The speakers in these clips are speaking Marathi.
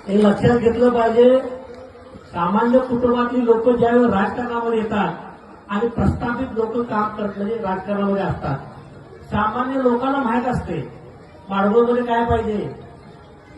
हे लक्षात घेतलं पाहिजे. सामान्य कुटुंबातली लोक ज्यावेळी राजकारणामध्ये येतात आणि प्रस्थापित लोक काम करत म्हणजे राजकारणामध्ये असतात, सामान्य लोकांना माहीत असते माडगुळमध्ये काय पाहिजे,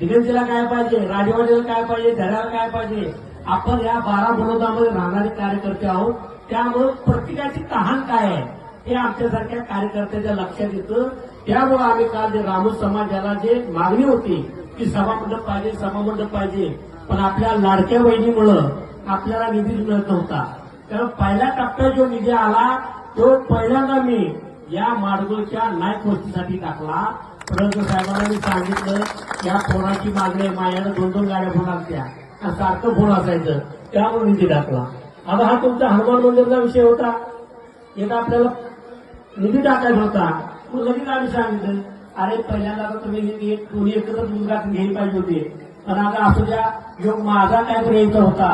दिगंजीला काय पाहिजे, राजवाडीला काय पाहिजे, धड्याला काय पाहिजे. आपण या 12 बरोदामध्ये राहणारे कार्यकर्ते आहोत. त्यामुळे प्रत्येकाची तहान काय आहे हे आमच्यासारख्या कार्यकर्त्याच्या लक्षात येतं. त्यामुळे आम्ही काल जे रामू समाजाला जे मागणी होती की सभामंडप पाहिजे, सभामंडप पाहिजे, पण आपल्या लाडक्या बहिणीमुळं आपल्याला निधी मिळत नव्हता. कारण पहिल्या टप्प्यात जो निधी आला तो पहिल्यांदा मी या माडगुळच्या नाईक वस्तीसाठी टाकला. परंतु साहेबांना मी सांगितलं या फोनाची मागणी माझ्याकडे 2-2 गाड्या फोन असत्या आणि सारखं फोन असायचं, त्यामुळे निधी टाकला. आता हा तुमचा हनुमान मंदिरचा विषय होता, एकदा आपल्याला निधी टाकायचा होता. मग लगेच आम्ही सांगितलं अरे पहिल्यांदा आता तुम्ही कोणी एकत्र मुलगा घ्यायला पाहिजे होते, पण आता असू द्या योग माझा काहीतरी यायचा होता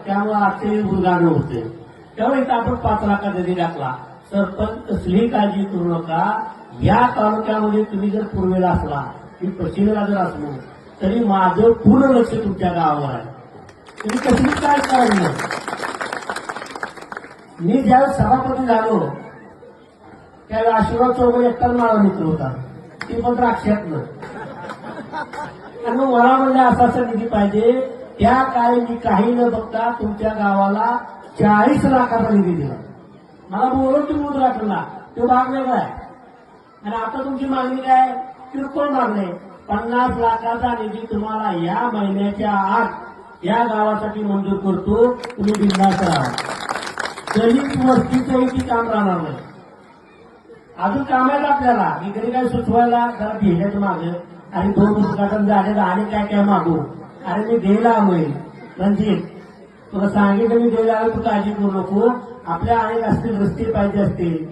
त्यामुळे आजचे मुलगा होते. त्यामुळे इथं आपण 5 लाखाचा निधी टाकला. सरपंच कसलीही काळजी करू नका. या तालुक्यामध्ये तुम्ही जर पूर्वेला असला मी पश्चिमेला जर असलो तरी माझं पूर्ण लक्ष तुमच्या गावावर आहे. तुम्ही कसली काय करायची नाही. मी ज्यावेळेस सभापती झालो त्यावेळी आशीर्वाद चौघड एकटाच माझा मित्र होता, ती पण द्राक्षातलं. आणि मग मला म्हणजे असा निधी पाहिजे. त्या काळी मी काही न बघता तुमच्या गावाला 40 लाखाचा निधी दिला. मला बोलून तुम्ही उद्घाटनला तो भाग वेगळा आहे. आणि आता तुमची मागणी काय, किरकोळ मागणी 50 लाखाचा निधी तुम्हाला या महिन्याच्या आत या गावासाठी मंजूर करतो. तुम्ही बिंदास राहा. दलित वस्तीचंही ती काम राहणार नाही. अजून काम आहे आपल्याला. इकडे काय सुचवायला जरा भेटायचं मागं आणि 2 उद्घाटन झाले आणि काय काय मागू. अरे मी द्यायला आलोय रणजित, तुला सांगितलं मी द्यायला आलो, तू काळजी करू नको. आपल्या अनेक असतील रस्ते पाहिजे असतील